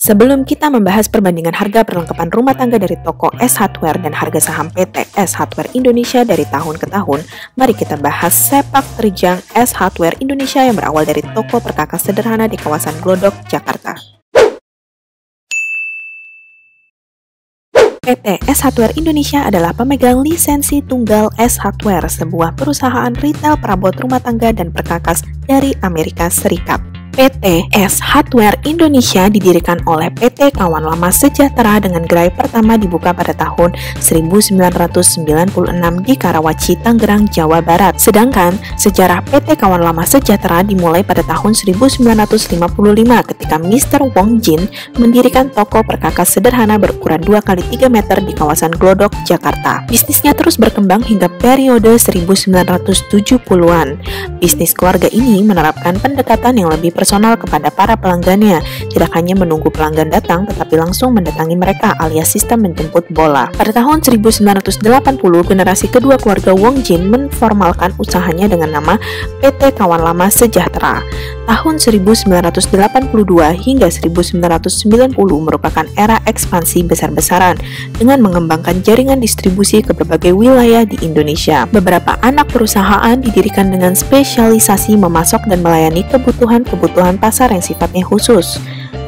Sebelum kita membahas perbandingan harga perlengkapan rumah tangga dari toko S Hardware dan harga saham PT S Hardware Indonesia dari tahun ke tahun, mari kita bahas sepak terjang S Hardware Indonesia yang berawal dari toko perkakas sederhana di kawasan Glodok, Jakarta. PT S Hardware Indonesia adalah pemegang lisensi tunggal S Hardware, sebuah perusahaan retail perabot rumah tangga dan perkakas dari Amerika Serikat. PT S Hardware Indonesia didirikan oleh PT Kawan Lama Sejahtera dengan gerai pertama dibuka pada tahun 1996 di Karawaci, Tangerang, Jawa Barat. Sedangkan sejarah PT Kawan Lama Sejahtera dimulai pada tahun 1955 ketika Mr. Wong Jin mendirikan toko perkakas sederhana berukuran 2x3 meter di kawasan Glodok, Jakarta. Bisnisnya terus berkembang hingga periode 1970-an. Bisnis keluarga ini menerapkan pendekatan yang lebih personal kepada para pelanggannya, tidak hanya menunggu pelanggan datang tetapi langsung mendatangi mereka alias sistem menjemput bola. Pada tahun 1980, generasi kedua keluarga Wong Jin menformalkan usahanya dengan nama PT Kawan Lama Sejahtera. Tahun 1982 hingga 1990 merupakan era ekspansi besar-besaran dengan mengembangkan jaringan distribusi ke berbagai wilayah di Indonesia. Beberapa anak perusahaan didirikan dengan spesialisasi memasok dan melayani kebutuhan pasar yang sifatnya khusus.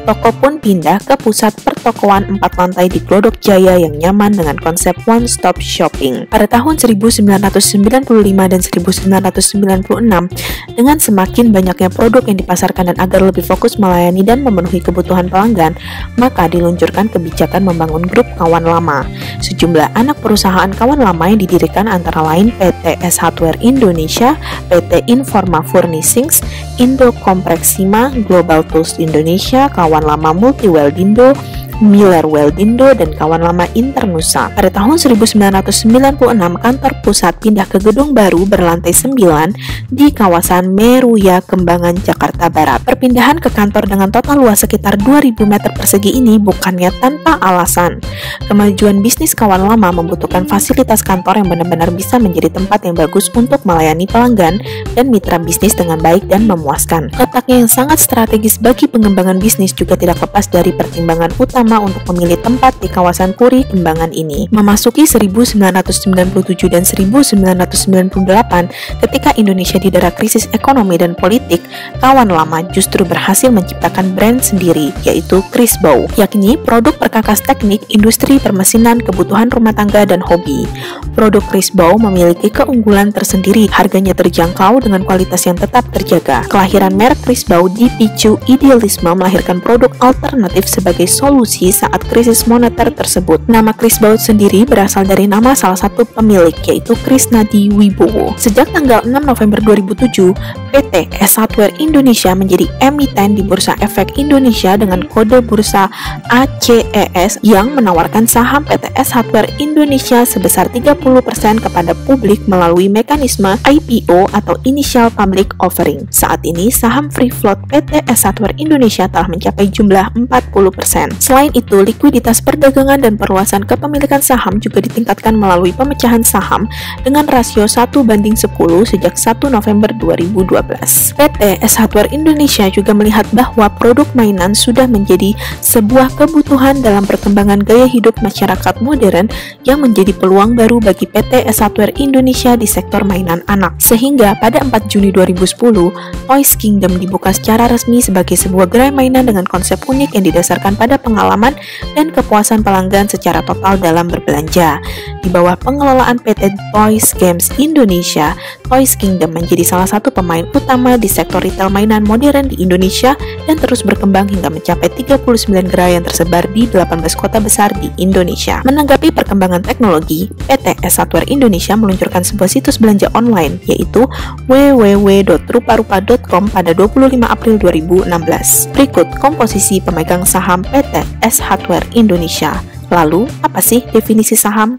Toko pun pindah ke pusat pertokoan 4 lantai di Glodok Jaya yang nyaman dengan konsep one-stop shopping. Pada tahun 1995 dan 1996, dengan semakin banyaknya produk yang dipasarkan dan agar lebih fokus melayani dan memenuhi kebutuhan pelanggan, maka diluncurkan kebijakan membangun grup Kawan Lama. Sejumlah anak perusahaan Kawan Lama yang didirikan antara lain PT S Hardware Indonesia, PT Informa Furnishings, Indo Kompreksima, Global Tools Indonesia, Kawan Lama Multi Weldindo, Miller Weldindo, dan Kawan Lama Internusa. Pada tahun 1996, kantor pusat pindah ke gedung baru berlantai 9 di kawasan Meruya, Kembangan, Jakarta Barat. Perpindahan ke kantor dengan total luas sekitar 2000 meter persegi ini bukannya tanpa alasan. Kemajuan bisnis Kawan Lama membutuhkan fasilitas kantor yang benar-benar bisa menjadi tempat yang bagus untuk melayani pelanggan dan mitra bisnis dengan baik dan memuaskan. Letaknya yang sangat strategis bagi pengembangan bisnis juga tidak lepas dari pertimbangan utama untuk memilih tempat di kawasan Puri Kembangan ini. Memasuki 1997 dan 1998, ketika Indonesia didera krisis ekonomi dan politik, Kawan Lama justru berhasil menciptakan brand sendiri, yaitu Chris Bow, yakni produk perkakas teknik, industri permesinan, kebutuhan rumah tangga, dan hobi. Produk Chris Bow memiliki keunggulan tersendiri, harganya terjangkau dengan kualitas yang tetap terjaga. Kelahiran merek Chris Bow dipicu idealisme melahirkan produk alternatif sebagai solusi saat krisis moneter tersebut. Nama Chris Bow sendiri berasal dari nama salah satu pemilik, yaitu Krisnadi Wibowo. Sejak tanggal 6 November 2007, PT S Hardware Indonesia menjadi emiten di Bursa Efek Indonesia dengan kode bursa ACES yang menawarkan saham PT S Hardware Indonesia sebesar 30% kepada publik melalui mekanisme IPO atau Initial Public Offering. Saat ini, saham free float PT S Hardware Indonesia telah mencapai jumlah 40%. Selain itu, likuiditas perdagangan dan perluasan kepemilikan saham juga ditingkatkan melalui pemecahan saham dengan rasio 1:10 sejak 1 November 2012. PT S Hardware Indonesia juga melihat bahwa produk mainan sudah menjadi sebuah kebutuhan dalam perkembangan gaya hidup masyarakat modern yang menjadi peluang baru bagi PT S Hardware Indonesia di sektor mainan anak. Sehingga pada 4 Juni 2010, Toys Kingdom dibuka secara resmi sebagai sebuah gerai mainan dengan konsep unik yang didasarkan pada pengalaman dan kepuasan pelanggan secara total dalam berbelanja. Di bawah pengelolaan PT Toys Games Indonesia, Toys Kingdom menjadi salah satu pemain utama di sektor retail mainan modern di Indonesia dan terus berkembang hingga mencapai 39 gerai yang tersebar di 18 kota besar di Indonesia. Menanggapi perkembangan teknologi, PT S Hardware Indonesia meluncurkan sebuah situs belanja online, yaitu www.ruparupa.com pada 25 April 2016. Berikut komposisi pemegang saham PT S Hardware Indonesia. Lalu, apa sih definisi saham?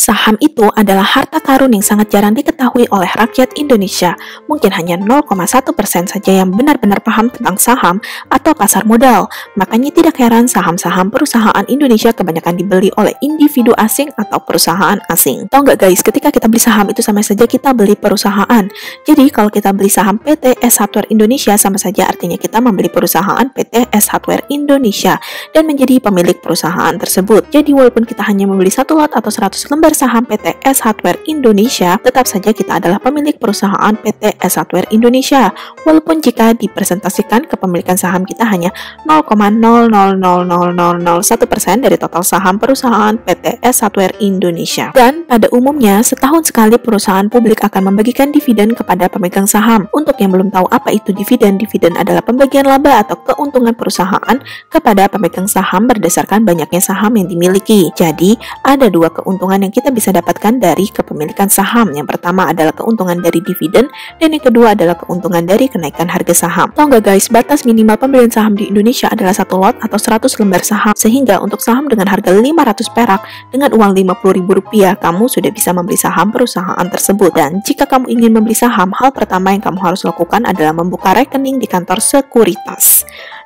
Saham itu adalah harta karun yang sangat jarang diketahui oleh rakyat Indonesia. Mungkin hanya 0,1% saja yang benar-benar paham tentang saham atau pasar modal. Makanya tidak heran saham-saham perusahaan Indonesia kebanyakan dibeli oleh individu asing atau perusahaan asing. Tahu nggak guys, ketika kita beli saham itu sama saja kita beli perusahaan. Jadi kalau kita beli saham PT S Hardware Indonesia sama saja artinya kita membeli perusahaan PT S Hardware Indonesia dan menjadi pemilik perusahaan tersebut. Jadi walaupun kita hanya membeli 1 lot atau 100 lembar saham PT S Hardware Indonesia, tetap saja kita adalah pemilik perusahaan PT S Hardware Indonesia. Walaupun jika dipresentasikan kepemilikan saham kita hanya 0,0000001% dari total saham perusahaan PT S Hardware Indonesia. Dan pada umumnya setahun sekali perusahaan publik akan membagikan dividen kepada pemegang saham. Untuk yang belum tahu apa itu dividen, dividen adalah pembagian laba atau keuntungan perusahaan kepada pemegang saham berdasarkan banyaknya saham yang dimiliki. Jadi ada dua keuntungan yang kita bisa dapatkan dari kepemilikan saham. Yang pertama adalah keuntungan dari dividen dan yang kedua adalah keuntungan dari kenaikan harga saham. Tahu nggak guys, batas minimal pembelian saham di Indonesia adalah 1 lot atau 100 lembar saham. Sehingga untuk saham dengan harga 500 perak dengan uang Rp50.000 kamu sudah bisa membeli saham perusahaan tersebut. Dan jika kamu ingin membeli saham, hal pertama yang kamu harus lakukan adalah membuka rekening di kantor sekuritas.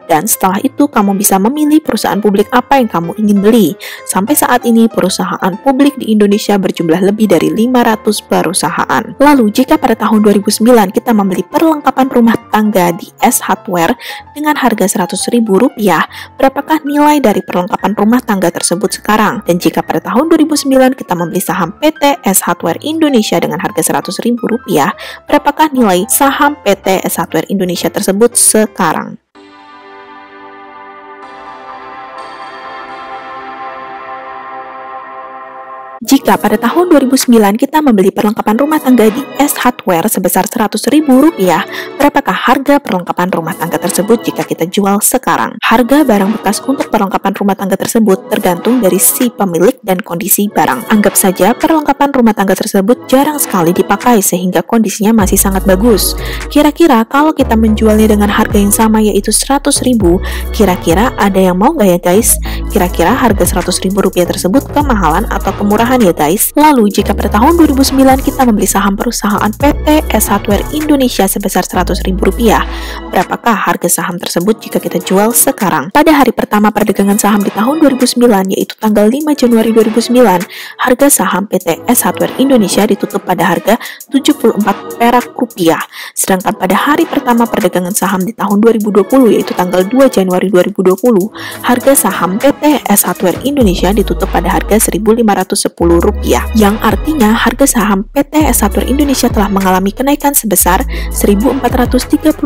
Dan setelah itu kamu bisa memilih perusahaan publik apa yang kamu ingin beli. Sampai saat ini perusahaan publik di Indonesia berjumlah lebih dari 500 perusahaan. Lalu jika pada tahun 2009 kita membeli perlengkapan rumah tangga di S Hardware dengan harga Rp100.000, berapakah nilai dari perlengkapan rumah tangga tersebut sekarang? Dan jika pada tahun 2009 kita membeli saham PT S Hardware Indonesia dengan harga Rp100.000, berapakah nilai saham PT S Hardware Indonesia tersebut sekarang? Jika pada tahun 2009 kita membeli perlengkapan rumah tangga di S Hardware sebesar Rp100.000, berapakah harga perlengkapan rumah tangga tersebut jika kita jual sekarang? Harga barang bekas untuk perlengkapan rumah tangga tersebut tergantung dari si pemilik dan kondisi barang. Anggap saja perlengkapan rumah tangga tersebut jarang sekali dipakai sehingga kondisinya masih sangat bagus. Kira-kira kalau kita menjualnya dengan harga yang sama yaitu Rp100.000, kira-kira ada yang mau nggak ya guys? Kira-kira harga Rp100.000 tersebut kemahalan atau kemurahan ya guys? Lalu jika pada tahun 2009 kita membeli saham perusahaan PT S Hardware Indonesia sebesar Rp100.000, berapakah harga saham tersebut jika kita jual sekarang? Pada hari pertama perdagangan saham di tahun 2009 yaitu tanggal 5 Januari 2009, harga saham PT S Hardware Indonesia ditutup pada harga Rp74. Sedangkan pada hari pertama perdagangan saham di tahun 2020 yaitu tanggal 2 Januari 2020, harga saham PT S Hardware Indonesia ditutup pada harga Rp1.510, yang artinya harga saham PT S Hardware Indonesia telah mengalami kenaikan sebesar Rp1.436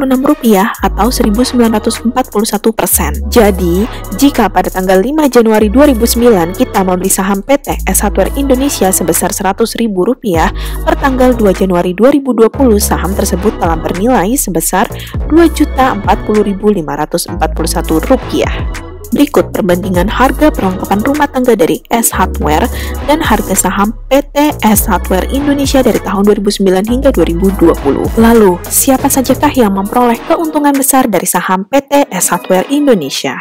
atau 1.941%. Jadi, jika pada tanggal 5 Januari 2009 kita membeli saham PT S Hardware Indonesia sebesar Rp100.000, per tanggal 2 Januari 2020 saham tersebut telah bernilai sebesar Rp2.040.541. Berikut perbandingan harga perlengkapan rumah tangga dari S Hardware dan harga saham PT S Hardware Indonesia dari tahun 2009 hingga 2020. Lalu, siapa sajakah yang memperoleh keuntungan besar dari saham PT S Hardware Indonesia?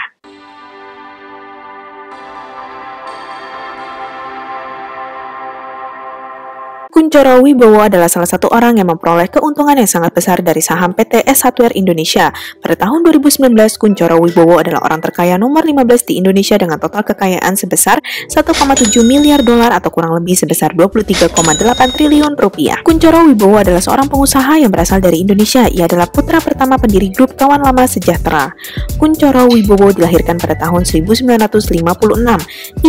Kunchoro Wibowo adalah salah satu orang yang memperoleh keuntungan yang sangat besar dari saham PT S Hardware Indonesia. Pada tahun 2019, Kunchoro Wibowo adalah orang terkaya nomor 15 di Indonesia dengan total kekayaan sebesar $1,7 miliar atau kurang lebih sebesar Rp23,8 triliun. Kunchoro Wibowo adalah seorang pengusaha yang berasal dari Indonesia. Ia adalah putra pertama pendiri grup Kawan Lama Sejahtera. Kunchoro Wibowo dilahirkan pada tahun 1956.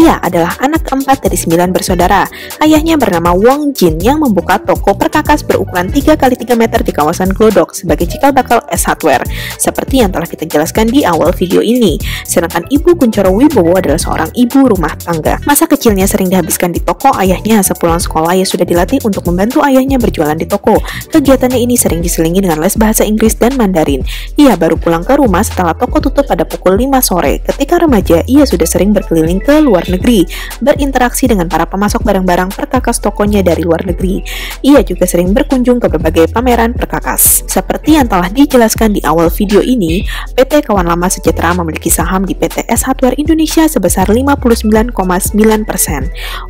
Ia adalah anak keempat dari 9 bersaudara. Ayahnya bernama Wong Jin yang membuka toko perkakas berukuran 3x3 meter di kawasan Glodok sebagai cikal bakal S Hardware, seperti yang telah kita jelaskan di awal video ini. Sedangkan ibu Kunchoro Wibowo adalah seorang ibu rumah tangga. Masa kecilnya sering dihabiskan di toko ayahnya. Sepulang sekolah ia sudah dilatih untuk membantu ayahnya berjualan di toko. Kegiatannya ini sering diselingi dengan les bahasa Inggris dan Mandarin. Ia baru pulang ke rumah setelah toko tutup pada pukul 5 sore. Ketika remaja, ia sudah sering berkeliling ke luar negeri, berinteraksi dengan para pemasok barang-barang perkakas tokonya dari luar negeri negeri. Ia juga sering berkunjung ke berbagai pameran perkakas. Seperti yang telah dijelaskan di awal video ini, PT Kawan Lama Sejahtera memiliki saham di PT S Hardware Indonesia sebesar 59,9%.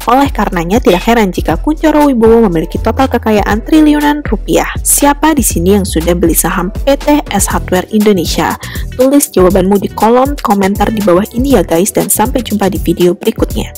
Oleh karenanya, tidak heran jika Kunchoro Wibowo memiliki total kekayaan triliunan rupiah. Siapa di sini yang sudah beli saham PT S Hardware Indonesia? Tulis jawabanmu di kolom komentar di bawah ini ya guys, dan sampai jumpa di video berikutnya.